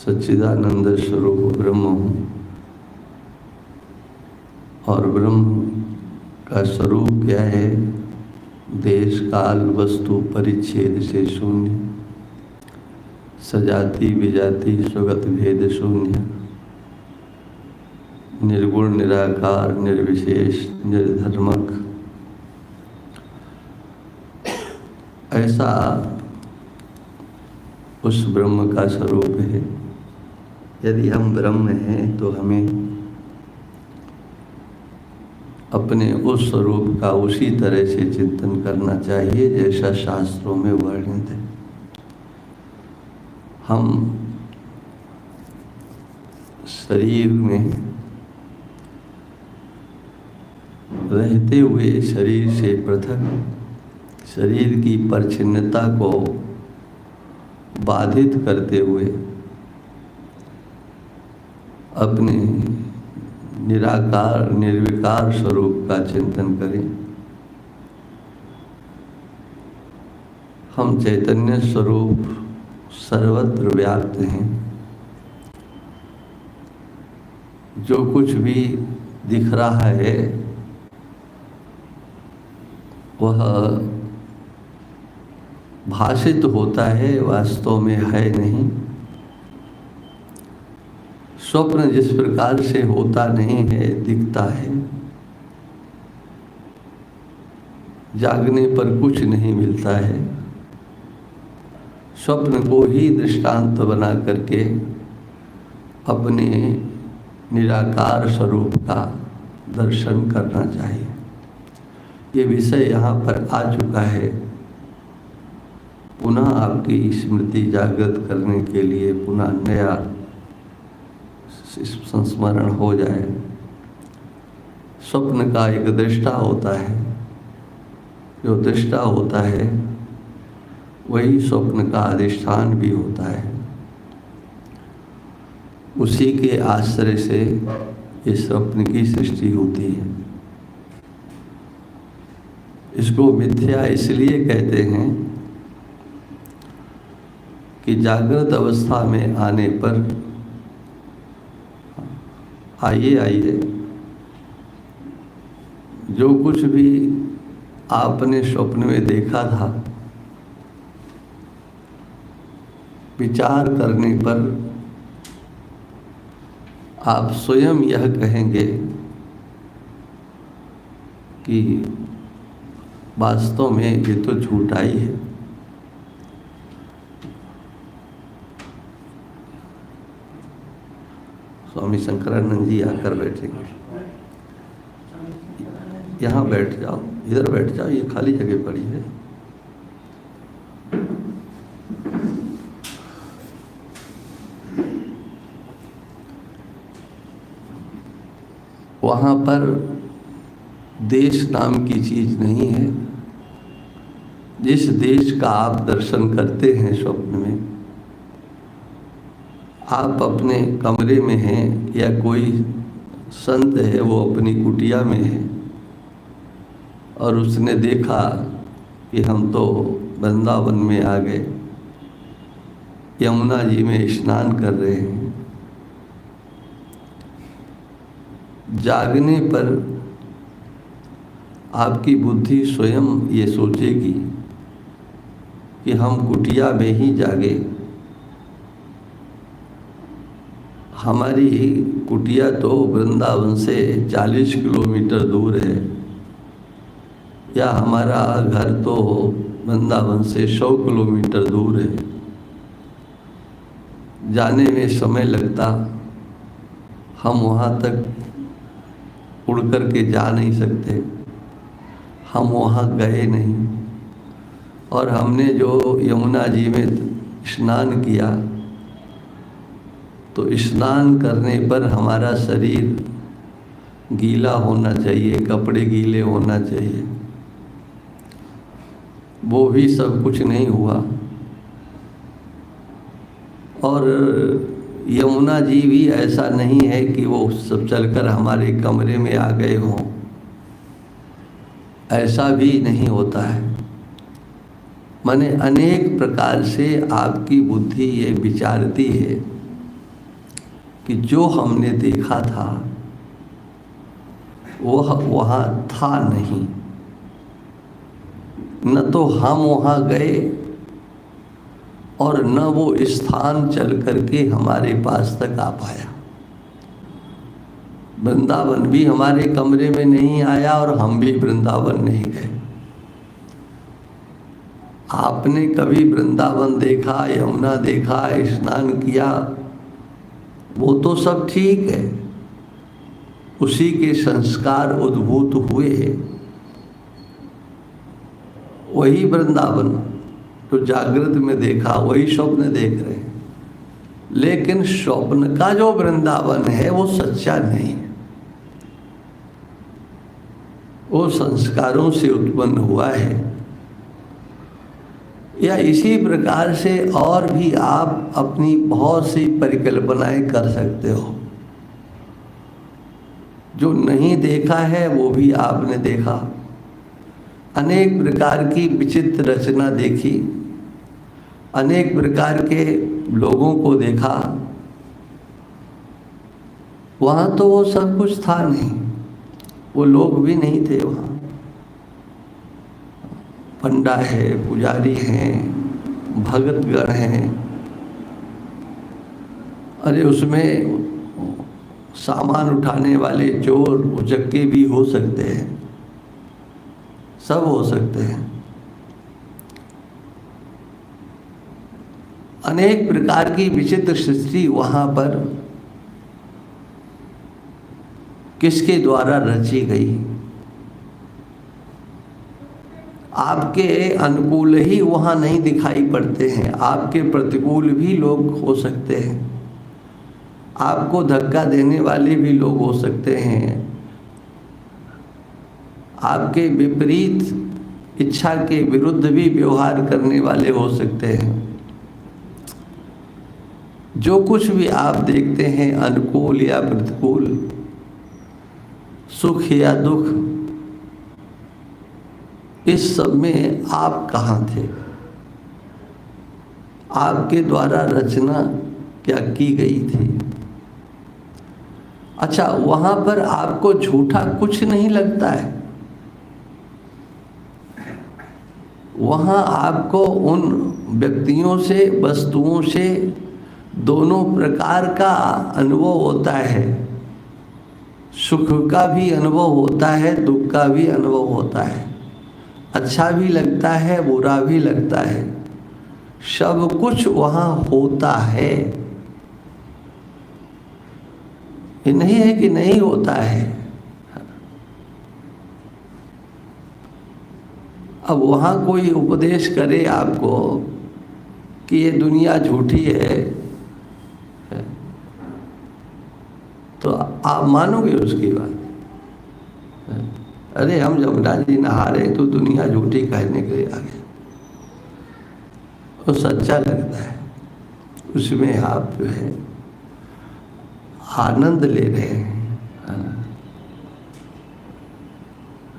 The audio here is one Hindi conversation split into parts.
सच्चिदानंद स्वरूप ब्रह्म हूँ और ब्रह्म का स्वरूप क्या है? देश काल वस्तु परिच्छेद से शून्य, सजाति विजाति स्वगत भेद शून्य, निर्गुण निराकार निर्विशेष निर्धर्मक। ऐसा उस ब्रह्म का स्वरूप है। यदि हम ब्रह्म हैं तो हमें अपने उस स्वरूप का उसी तरह से चिंतन करना चाहिए जैसा शास्त्रों में वर्णित है। हम शरीर में रहते हुए शरीर से पृथक शरीर की परिच्छिन्नता को बाधित करते हुए अपने निराकार निर्विकार स्वरूप का चिंतन करें। हम चैतन्य स्वरूप सर्वत्र व्याप्त हैं। जो कुछ भी दिख रहा है वह भाषित होता है, वास्तव में है नहीं। स्वप्न जिस प्रकार से होता नहीं है, दिखता है। जागने पर कुछ नहीं मिलता है। स्वप्न को ही दृष्टांत बना करके अपने निराकार स्वरूप का दर्शन करना चाहिए। ये विषय यहाँ पर आ चुका है। पुनः आपकी स्मृति जागृत करने के लिए पुनः नया संस्मरण हो जाए। स्वप्न का एक दृष्टा होता है। जो दृष्टा होता है वही स्वप्न का अधिष्ठान भी होता है। उसी के आश्रय से इस स्वप्न की सृष्टि होती है। इसको मिथ्या इसलिए कहते हैं कि जागृत अवस्था में आने पर आइए जो कुछ भी आपने स्वप्न में देखा था, विचार करने पर आप स्वयं यह कहेंगे कि वास्तव में ये तो झूठा ही है। स्वामी शंकरानंद जी आकर बैठेंगे। यहाँ बैठ जाओ, इधर बैठ जाओ, ये खाली जगह पड़ी है। वहाँ पर देश नाम की चीज नहीं है। जिस देश का आप दर्शन करते हैं स्वप्न में, आप अपने कमरे में हैं या कोई संत है वो अपनी कुटिया में है और उसने देखा कि हम तो वृंदावन में आ गए, यमुना जी में स्नान कर रहे हैं। जागने पर आपकी बुद्धि स्वयं ये सोचेगी कि हम कुटिया में ही जागे। हमारी कुटिया तो वृंदावन से 40 किलोमीटर दूर है, या हमारा घर तो वृंदावन से 100 किलोमीटर दूर है। जाने में समय लगता, हम वहाँ तक उड़ कर के जा नहीं सकते। हम वहाँ गए नहीं और हमने जो यमुना जी में स्नान किया तो स्नान करने पर हमारा शरीर गीला होना चाहिए, कपड़े गीले होना चाहिए। वो भी सब कुछ नहीं हुआ और यमुना जी भी ऐसा नहीं है कि वो सब चलकर हमारे कमरे में आ गए हों। ऐसा भी नहीं होता है। माने अनेक प्रकार से आपकी बुद्धि ये विचारती है कि जो हमने देखा था वह वहाँ था नहीं, न तो हम वहाँ गए और न वो स्थान चल करके हमारे पास तक आ पाया। वृंदावन भी हमारे कमरे में नहीं आया और हम भी वृंदावन नहीं गए। आपने कभी वृंदावन देखा, यमुना देखा, स्नान किया, वो तो सब ठीक है, उसी के संस्कार उद्भूत हुए, वही वृंदावन तो जागृत में देखा वही स्वप्न देख रहे हैं। लेकिन स्वप्न का जो वृंदावन है वो सच्चा नहीं है, वो संस्कारों से उत्पन्न हुआ है। या इसी प्रकार से और भी आप अपनी बहुत सी परिकल्पनाएं कर सकते हो। जो नहीं देखा है वो भी आपने देखा, अनेक प्रकार की विचित्र रचना देखी, अनेक प्रकार के लोगों को देखा, वहाँ तो वो सब कुछ था नहीं, वो लोग भी नहीं थे वहाँ। पंडा है, पुजारी हैं, भगतगण हैं, अरे उसमें सामान उठाने वाले चोर उचक्के भी हो सकते हैं, सब हो सकते हैं। अनेक प्रकार की विचित्र सृष्टि वहाँ पर किसके द्वारा रची गई? आपके अनुकूल ही वहाँ नहीं दिखाई पड़ते हैं, आपके प्रतिकूल भी लोग हो सकते हैं, आपको धक्का देने वाले भी लोग हो सकते हैं, आपके विपरीत इच्छा के विरुद्ध भी व्यवहार करने वाले हो सकते हैं। जो कुछ भी आप देखते हैं अनुकूल या प्रतिकूल, सुख या दुख, इस सब में आप कहाँ थे? आपके द्वारा रचना क्या की गई थी? अच्छा, वहाँ पर आपको झूठा कुछ नहीं लगता है। वहाँ आपको उन व्यक्तियों से, वस्तुओं से दोनों प्रकार का अनुभव होता है। सुख का भी अनुभव होता है, दुख का भी अनुभव होता है, अच्छा भी लगता है, बुरा भी लगता है, सब कुछ वहाँ होता है। ये नहीं है कि नहीं होता है। अब वहाँ कोई उपदेश करे आपको कि ये दुनिया झूठी है, तो आप मानोगे उसकी बात? अरे हम जमुना जी नहा रहे तो दुनिया झूठी कहने के लिए आ गए, वो सच्चा लगता है, उसमें आप जो है आनंद ले रहे हैं।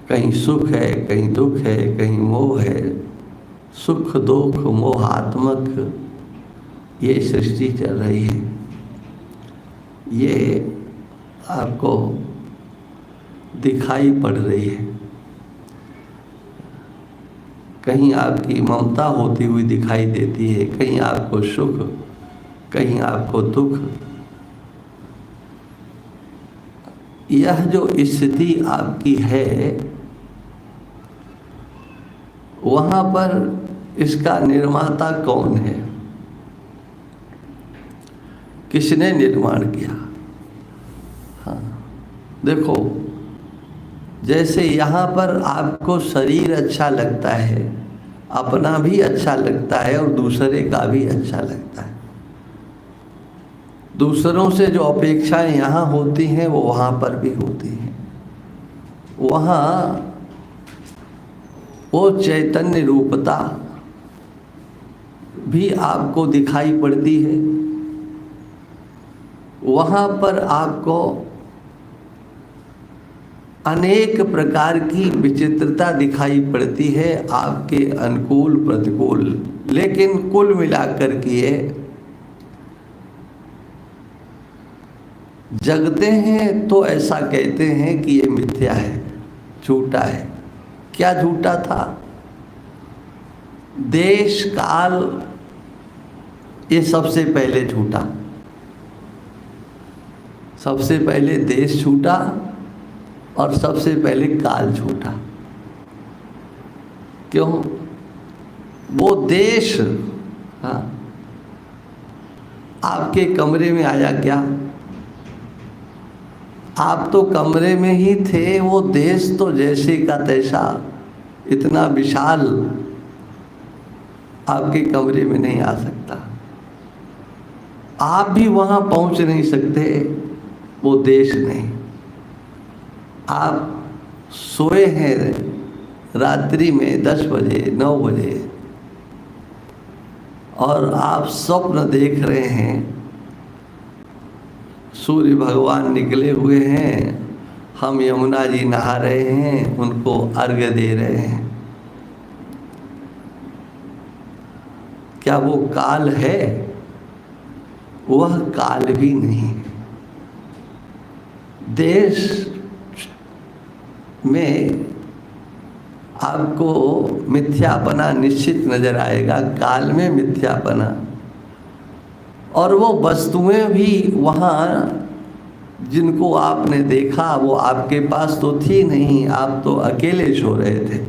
कहीं सुख है, कहीं दुख है, कहीं मोह है, सुख दुख मोहात्मक ये सृष्टि चल रही है। ये आपको दिखाई पड़ रही है। कहीं आपकी ममता होती हुई दिखाई देती है, कहीं आपको सुख, कहीं आपको दुख। यह जो स्थिति आपकी है, वहाँ पर इसका निर्माता कौन है? किसने निर्माण किया? हाँ, देखो, जैसे यहाँ पर आपको शरीर अच्छा लगता है, अपना भी अच्छा लगता है और दूसरे का भी अच्छा लगता है। दूसरों से जो अपेक्षाएं यहाँ होती हैं वो वहाँ पर भी होती हैं। वहाँ वो चैतन्य रूपता भी आपको दिखाई पड़ती है। वहाँ पर आपको अनेक प्रकार की विचित्रता दिखाई पड़ती है, आपके अनुकूल प्रतिकूल। लेकिन कुल मिलाकर के जगते हैं तो ऐसा कहते हैं कि ये मिथ्या है, झूठा है। क्या झूठा था? देश काल, ये सबसे पहले झूठा। सबसे पहले देश झूठा और सबसे पहले काल झूठा। क्यों? वो देश, हाँ, आपके कमरे में आया क्या? आप तो कमरे में ही थे, वो देश तो जैसे का तैसा इतना विशाल आपके कमरे में नहीं आ सकता। आप भी वहां पहुंच नहीं सकते, वो देश नहीं। आप सोए हैं रात्रि में 10 बजे 9 बजे और आप स्वप्न देख रहे हैं, सूर्य भगवान निकले हुए हैं, हम यमुना जी नहा रहे हैं, उनको अर्घ्य दे रहे हैं। क्या वो काल है? वह काल भी नहीं। देश में आपको मिथ्यापना निश्चित नजर आएगा, काल में मिथ्यापना। और वो वस्तुएं भी वहाँ जिनको आपने देखा वो आपके पास तो थी नहीं, आप तो अकेले सो रहे थे।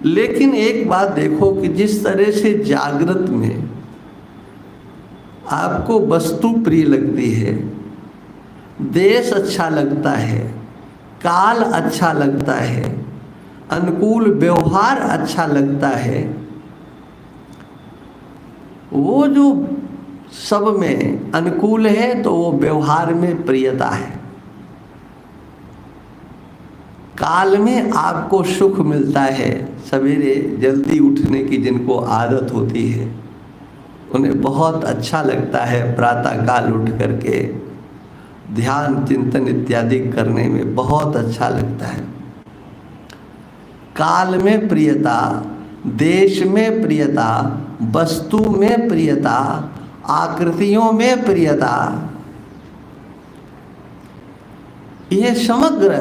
लेकिन एक बात देखो कि जिस तरह से जागृत में आपको वस्तु प्रिय लगती है, देश अच्छा लगता है, काल अच्छा लगता है, अनुकूल व्यवहार अच्छा लगता है, वो जो सब में अनुकूल है तो वो व्यवहार में प्रियता है। काल में आपको सुख मिलता है। सवेरे जल्दी उठने की जिनको आदत होती है उन्हें बहुत अच्छा लगता है प्रातः काल उठ करके ध्यान चिंतन इत्यादि करने में बहुत अच्छा लगता है। काल में प्रियता, देश में प्रियता, वस्तु में प्रियता, आकृतियों में प्रियता, ये समग्र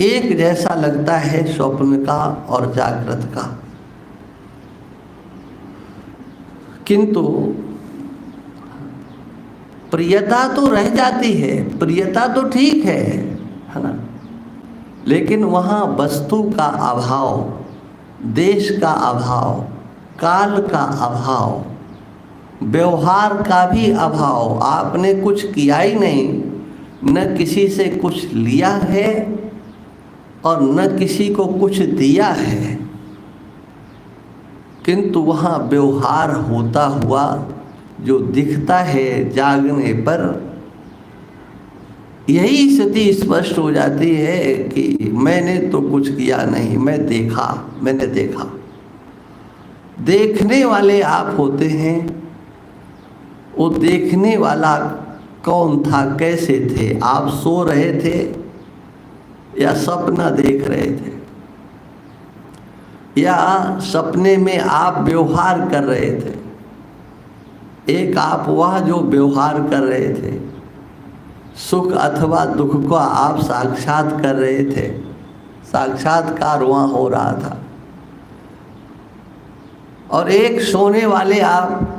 एक जैसा लगता है स्वप्न का और जागृत का। किंतु प्रियता तो रह जाती है, प्रियता तो ठीक है ना, लेकिन वहाँ वस्तु का अभाव, देश का अभाव, काल का अभाव, व्यवहार का भी अभाव। आपने कुछ किया ही नहीं, न किसी से कुछ लिया है और न किसी को कुछ दिया है, किंतु वहाँ व्यवहार होता हुआ जो दिखता है जागने पर, यही स्थिति स्पष्ट हो जाती है कि मैंने तो कुछ किया नहीं, मैंने देखा। देखने वाले आप होते हैं। वो देखने वाला कौन था, कैसे थे? आप सो रहे थे या सपना देख रहे थे, या सपने में आप व्यवहार कर रहे थे? एक आप वह जो व्यवहार कर रहे थे, सुख अथवा दुख को आप साक्षात कर रहे थे, साक्षात्कार वहाँ हो रहा था। और एक सोने वाले आप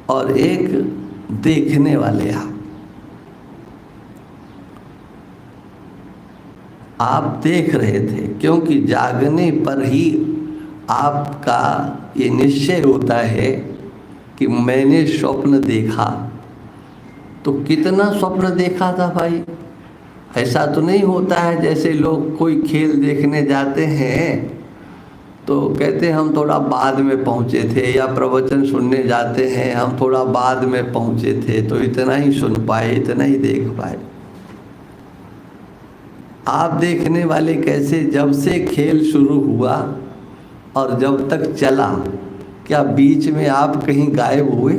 और एक देखने वाले आप देख रहे थे, क्योंकि जागने पर ही आपका ये निश्चय होता है कि मैंने स्वप्न देखा। तो कितना स्वप्न देखा था भाई? ऐसा तो नहीं होता है जैसे लोग कोई खेल देखने जाते हैं तो कहते हैं हम थोड़ा बाद में पहुंचे थे, या प्रवचन सुनने जाते हैं हम थोड़ा बाद में पहुंचे थे तो इतना ही सुन पाए, इतना ही देख पाए। आप देखने वाले कैसे? जब से खेल शुरू हुआ और जब तक चला, क्या बीच में आप कहीं गायब हुए?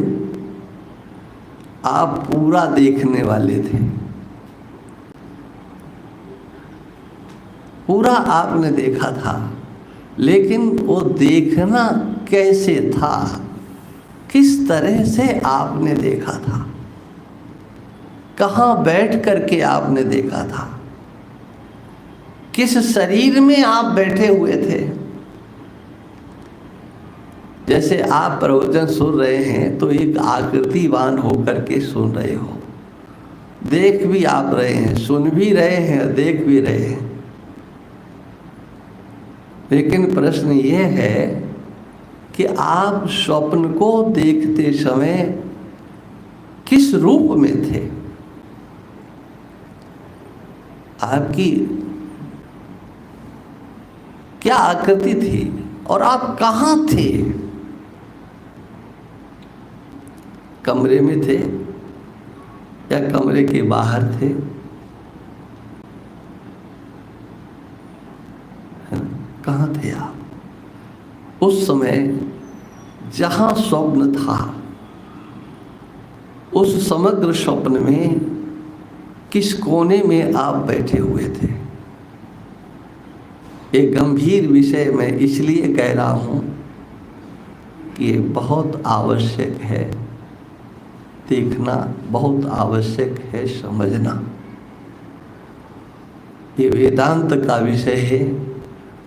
आप पूरा देखने वाले थे, पूरा आपने देखा था। लेकिन वो देखना कैसे था, किस तरह से आपने देखा था, कहाँ बैठ करके आपने देखा था, किस शरीर में आप बैठे हुए थे। जैसे आप प्रवचन सुन रहे हैं तो एक आकृतिवान होकर के सुन रहे हो, देख भी आप रहे हैं, सुन भी रहे हैं, देख भी रहे हैं। लेकिन प्रश्न यह है कि आप स्वप्न को देखते समय किस रूप में थे, आपकी क्या आकृति थी और आप कहाँ थे। कमरे में थे या कमरे के बाहर थे, कहाँ थे आप उस समय जहाँ स्वप्न था। उस समग्र स्वप्न में किस कोने में आप बैठे हुए थे। एक गंभीर विषय मैं इसलिए कह रहा हूँ कि ये बहुत आवश्यक है, देखना बहुत आवश्यक है, समझना। ये वेदांत का विषय है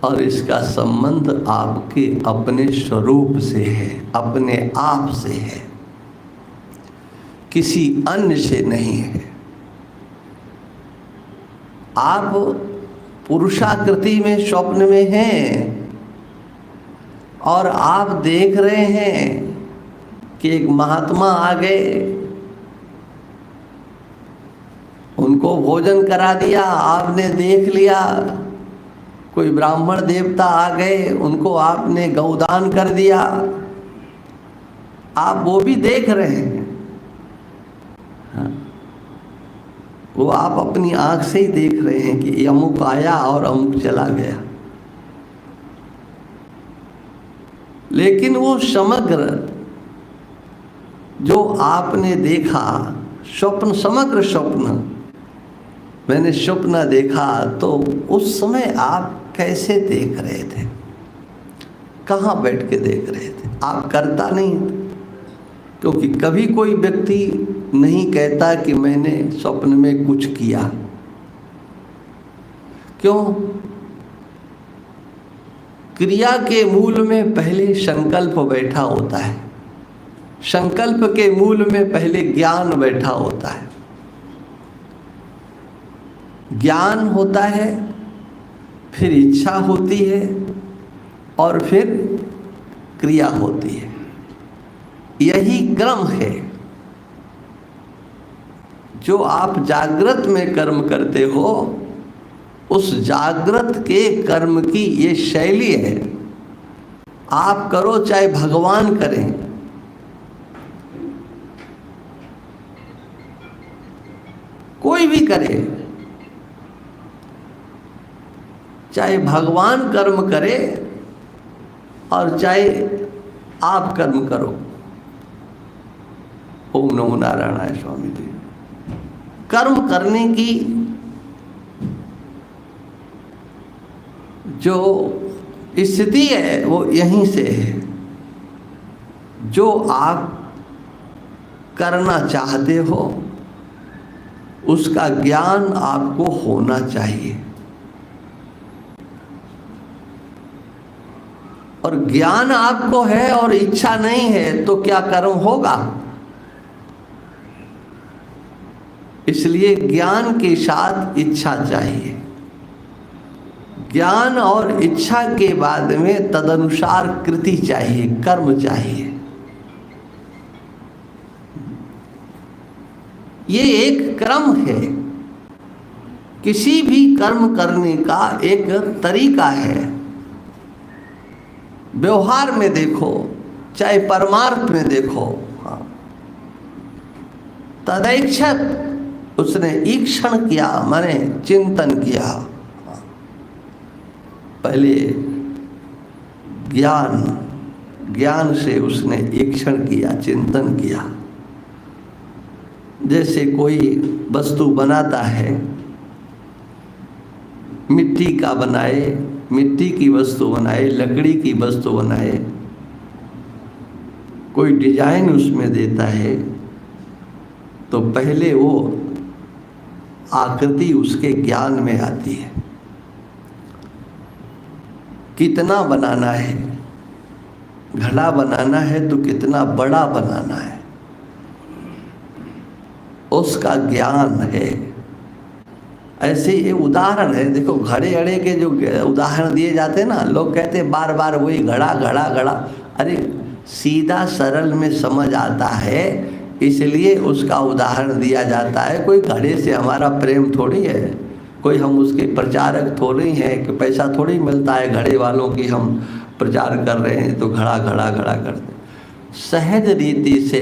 और इसका संबंध आपके अपने स्वरूप से है, अपने आप से है, किसी अन्य से नहीं है। आप पुरुषाकृति में स्वप्न में हैं और आप देख रहे हैं कि एक महात्मा आ गए, उनको भोजन करा दिया, आपने देख लिया। कोई ब्राह्मण देवता आ गए, उनको आपने गौदान कर दिया, आप वो भी देख रहे हैं। हाँ। वो आप अपनी आंख से ही देख रहे हैं कि अमुक आया और अमुक चला गया। लेकिन वो समग्र जो आपने देखा स्वप्न, समग्र स्वप्न, मैंने स्वप्न देखा, तो उस समय आप कैसे देख रहे थे, कहाँ बैठ के देख रहे थे। आप करता नहीं, क्योंकि कभी कोई व्यक्ति नहीं कहता कि मैंने स्वप्न में कुछ किया। क्यों? क्रिया के मूल में पहले संकल्प बैठा होता है, संकल्प के मूल में पहले ज्ञान बैठा होता है, ज्ञान होता है, फिर इच्छा होती है और फिर क्रिया होती है। यही क्रम है। जो आप जागृत में कर्म करते हो, उस जागृत के कर्म की ये शैली है। आप करो चाहे भगवान करें, कोई भी करे, चाहे भगवान कर्म करे और चाहे आप कर्म करो। ओम नमो नारायणाय स्वामी जी। कर्म करने की जो स्थिति है वो यहीं से है। जो आप करना चाहते हो उसका ज्ञान आपको होना चाहिए, और ज्ञान आपको है और इच्छा नहीं है तो क्या कर्म होगा। इसलिए ज्ञान के साथ इच्छा चाहिए। ज्ञान और इच्छा के बाद में तदनुसार कृति चाहिए, कर्म चाहिए। ये एक क्रम है। किसी भी कर्म करने का एक तरीका है। व्यवहार में देखो चाहे परमार्थ में देखो, तदैक्षत, उसने ईक्षण किया, माने चिंतन किया। पहले ज्ञान से उसने ईक्षण किया, चिंतन किया। जैसे कोई वस्तु बनाता है, मिट्टी का बनाए, मिट्टी की वस्तु बनाए, लकड़ी की वस्तु बनाए, कोई डिजाइन उसमें देता है तो पहले वो आकृति उसके ज्ञान में आती है। कितना बनाना है, घड़ा बनाना है तो कितना बड़ा बनाना है, उसका ज्ञान है। ऐसे ये उदाहरण है। देखो घड़े अड़े के जो उदाहरण दिए जाते हैं ना, लोग कहते हैं बार बार वही घड़ा घड़ा घड़ा। अरे सीधा सरल में समझ आता है, इसलिए उसका उदाहरण दिया जाता है। कोई घड़े से हमारा प्रेम थोड़ी है, कोई हम उसके प्रचारक थोड़ी हैं कि पैसा थोड़ी मिलता है घड़े वालों की हम प्रचार कर रहे हैं तो घड़ा घड़ा घड़ा करते। सहज रीति से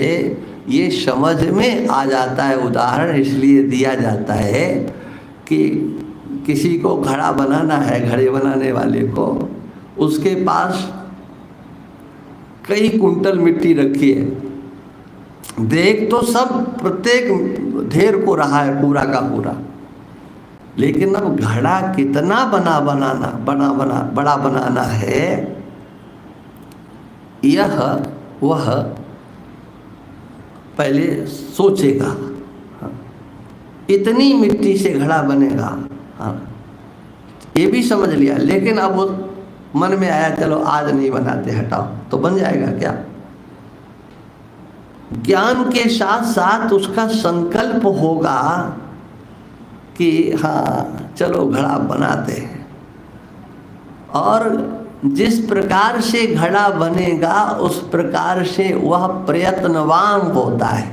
ये समझ में आ जाता है उदाहरण, इसलिए दिया जाता है कि किसी को घड़ा बनाना है, घड़े बनाने वाले को, उसके पास कई कुंटल मिट्टी रखी है, देख तो सब प्रत्येक ढेर को रहा है पूरा का पूरा, लेकिन अब घड़ा कितना बड़ा बनाना है, यह वह पहले सोचेगा। इतनी मिट्टी से घड़ा बनेगा, हाँ ये भी समझ लिया, लेकिन अब वो मन में आया चलो आज नहीं बनाते, हटाओ, तो बन जाएगा क्या? ज्ञान के साथ साथ उसका संकल्प होगा कि हाँ चलो घड़ा बनाते हैं, और जिस प्रकार से घड़ा बनेगा उस प्रकार से वह प्रयत्नवान होता है,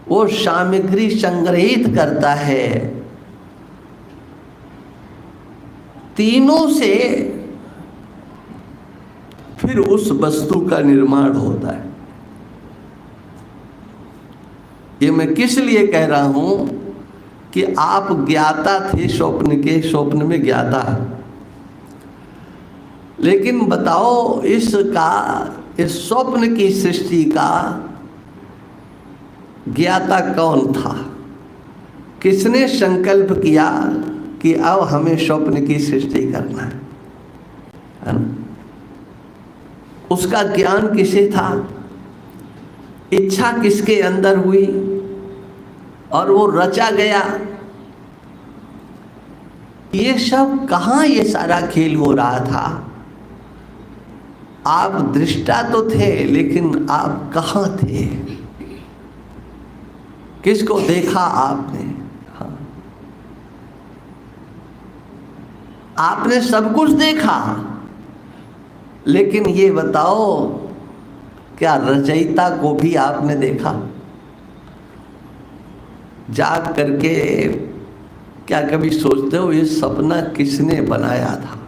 वो सामग्री संग्रहित करता है। तीनों से फिर उस वस्तु का निर्माण होता है। ये मैं किस लिए कह रहा हूं कि आप ज्ञाता थे स्वप्न के, स्वप्न में ज्ञाता है, लेकिन बताओ इस स्वप्न की सृष्टि का ज्ञाता कौन था? किसने संकल्प किया कि अब हमें स्वप्न की सृष्टि करना है ना? उसका ज्ञान किसे था? इच्छा किसके अंदर हुई और वो रचा गया? ये सब कहाँ ये सारा खेल हो रहा था? आप दृष्टा तो थे, लेकिन आप कहाँ थे? किसको देखा आपने? हाँ। आपने सब कुछ देखा, लेकिन ये बताओ क्या रचयिता को भी आपने देखा? जाग करके क्या कभी सोचते हो ये सपना किसने बनाया था?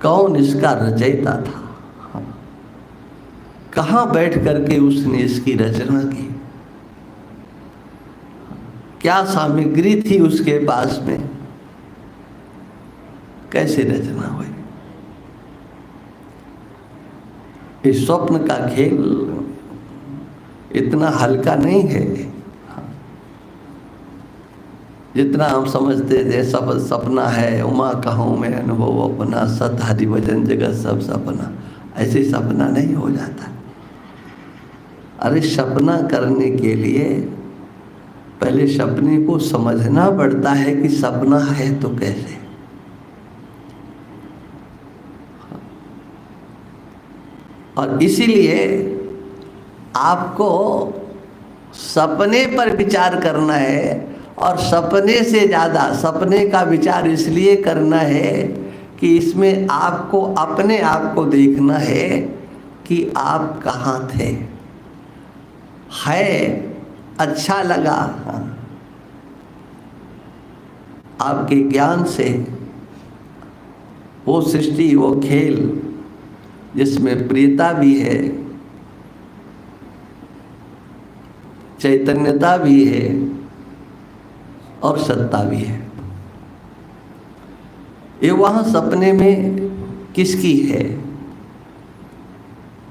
कौन इसका रचयिता था? कहाँ बैठ करके उसने इसकी रचना की? क्या सामग्री थी उसके पास में? कैसे रचना हुई? इस स्वप्न का खेल इतना हल्का नहीं है जितना हम समझते थे। सब सपना है, उमा कहूँ मैं अनुभव अपना, सत हरि भजन जगत सब सपना। ऐसे सपना नहीं हो जाता। अरे सपना करने के लिए पहले सपने को समझना पड़ता है कि सपना है तो कैसे। और इसीलिए आपको सपने पर विचार करना है, और सपने से ज़्यादा सपने का विचार इसलिए करना है कि इसमें आपको अपने आप को देखना है कि आप कहाँ थे। है अच्छा लगा, हाँ, आपके ज्ञान से वो सृष्टि, वो खेल जिसमें प्रियता भी है, चैतन्यता भी है और सत्ता भी है, ये वहाँ सपने में किसकी है?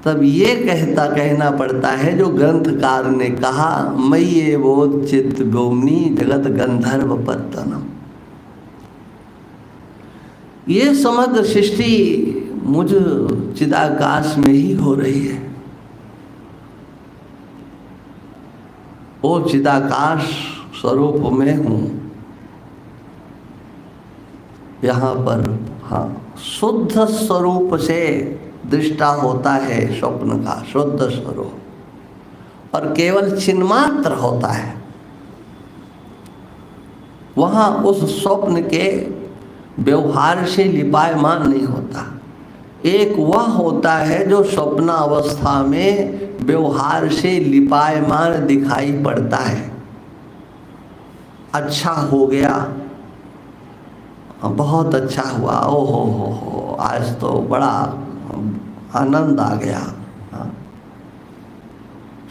तब ये कहना पड़ता है जो ग्रंथकार ने कहा, मय्ये बोध चित्त गोमनी जगत गंधर्व पत्तनम। ये समग्र सृष्टि मुझ चिदाकाश में ही हो रही है। वो चिदाकाश स्वरूप में हूँ यहाँ पर। हाँ, शुद्ध स्वरूप से दृष्टा होता है स्वप्न का शुद्ध स्वरूप, और केवल चिन्मात्र होता है। वहाँ उस स्वप्न के व्यवहार से लिपायमान नहीं होता। एक वह होता है जो स्वप्न अवस्था में व्यवहार से लिपायमान दिखाई पड़ता है। अच्छा हो गया, बहुत अच्छा हुआ, ओ हो, आज तो बड़ा आनंद आ गया।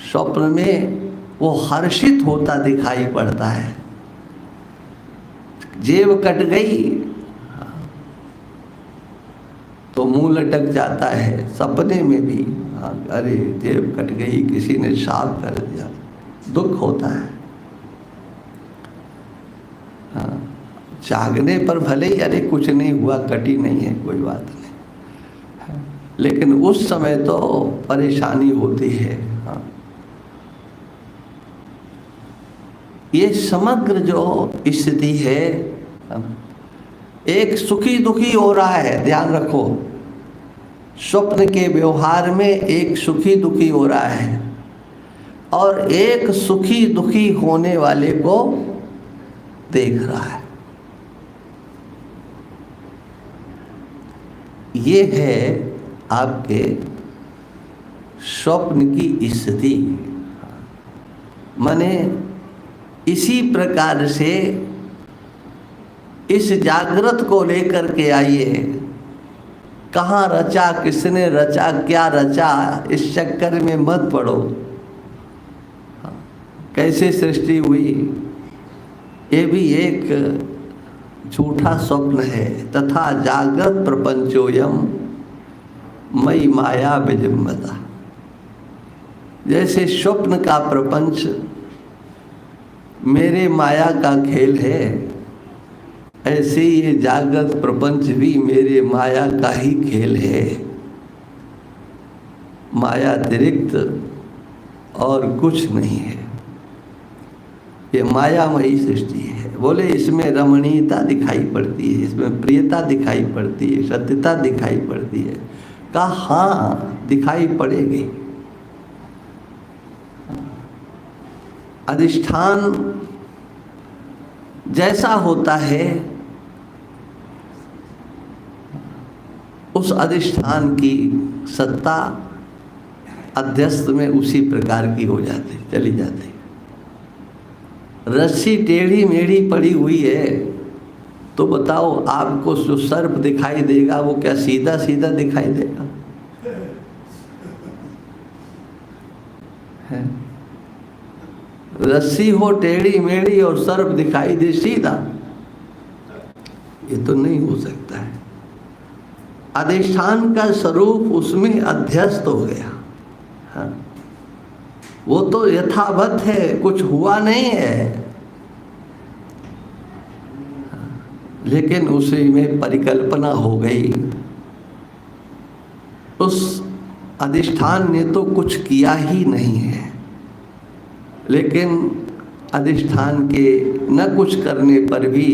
स्वप्न में वो हर्षित होता दिखाई पड़ता है। जेब कट गई तो मुंह लटक जाता है। सपने में भी अरे जेब कट गई, किसी ने साफ कर दिया, दुख होता है। जागने पर भले ही अरे कुछ नहीं हुआ, कटी नहीं है, कोई बात नहीं, लेकिन उस समय तो परेशानी होती है। ये समग्र जो स्थिति है, एक सुखी दुखी हो रहा है, ध्यान रखो। स्वप्न के व्यवहार में एक सुखी दुखी हो रहा है, और एक सुखी दुखी होने वाले को देख रहा है। ये है आपके स्वप्न की स्थिति। माने इसी प्रकार से इस जागृत को लेकर के आइए। कहाँ रचा, किसने रचा, क्या रचा, इस चक्कर में मत पड़ो। कैसे सृष्टि हुई, ये भी एक झूठा स्वप्न है। तथा जागृत प्रपंचोयम मई माया विजंबता। जैसे स्वप्न का प्रपंच मेरे माया का खेल है, ऐसे ये जागृत प्रपंच भी मेरे माया का ही खेल है। माया अतिरिक्त और कुछ नहीं है। ये मायामयी सृष्टि है। बोले इसमें रमणीयता दिखाई पड़ती है, इसमें प्रियता दिखाई पड़ती है, सत्यता दिखाई पड़ती है। कहा हाँ, दिखाई पड़ेगी। अधिष्ठान जैसा होता है, उस अधिष्ठान की सत्ता अध्यस्त में उसी प्रकार की हो जाती, चली जाती। रस्सी टेढ़ी मेढ़ी पड़ी हुई है, तो बताओ आपको जो सर्प दिखाई देगा वो क्या सीधा सीधा दिखाई देगा? है? रस्सी हो टेढ़ी मेढ़ी और सर्प दिखाई दे सीधा, ये तो नहीं हो सकता है। अधिष्ठान का स्वरूप उसमें अध्यस्त हो गया। हाँ? वो तो यथावत है, कुछ हुआ नहीं है, लेकिन उसी में परिकल्पना हो गई। उस अधिष्ठान ने तो कुछ किया ही नहीं है, लेकिन अधिष्ठान के न कुछ करने पर भी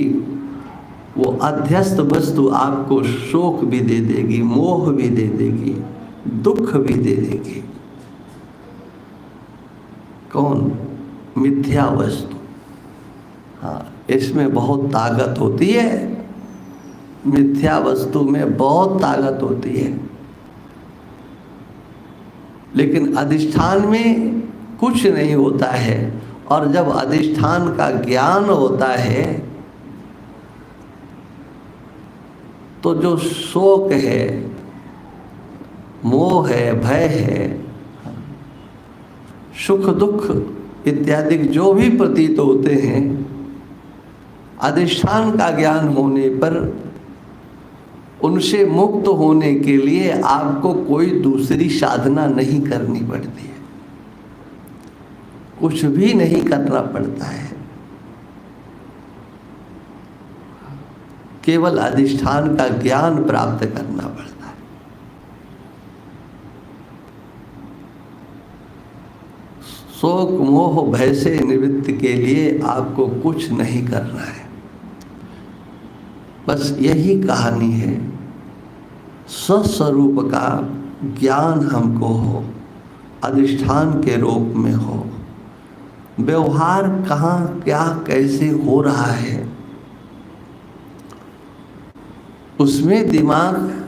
वो अध्यस्त वस्तु आपको शोक भी दे देगी, मोह भी दे देगी, दुख भी दे देगी। कौन? मिथ्या वस्तु। हाँ, इसमें बहुत ताकत होती है। मिथ्या वस्तु में बहुत ताकत होती है, लेकिन अधिष्ठान में कुछ नहीं होता है। और जब अधिष्ठान का ज्ञान होता है तो जो शोक है, मोह है, भय है, सुख दुख इत्यादि जो भी प्रतीत होते हैं, अधिष्ठान का ज्ञान होने पर उनसे मुक्त होने के लिए आपको कोई दूसरी साधना नहीं करनी पड़ती है, कुछ भी नहीं करना पड़ता है। केवल अधिष्ठान का ज्ञान प्राप्त करना पड़ता है। शोक मोह भय से निवृत्ति के लिए आपको कुछ नहीं करना है। बस यही कहानी है, स्वस्वरूप का ज्ञान हमको हो, अधिष्ठान के रूप में हो। व्यवहार कहाँ क्या कैसे हो रहा है उसमें दिमाग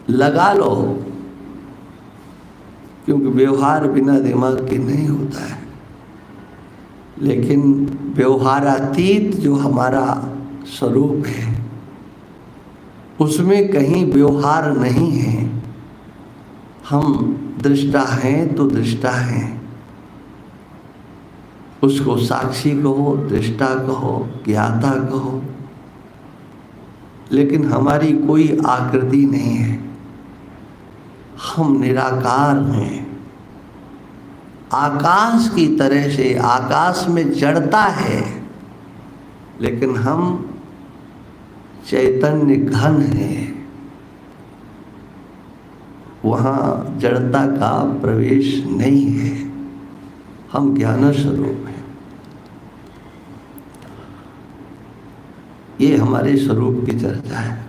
लगा लो, क्योंकि व्यवहार बिना दिमाग के नहीं होता है। लेकिन व्यवहारातीत जो हमारा स्वरूप है उसमें कहीं व्यवहार नहीं है। हम दृष्टा हैं तो दृष्टा हैं, उसको साक्षी कहो, दृष्टा कहो, ज्ञाता कहो, लेकिन हमारी कोई आकृति नहीं है। हम निराकार हैं। आकाश की तरह से, आकाश में जड़ता है लेकिन हम चैतन्य घन है, वहाँ जड़ता का प्रवेश नहीं है। हम ज्ञान स्वरूप हैं। ये हमारे स्वरूप की चर्चा है।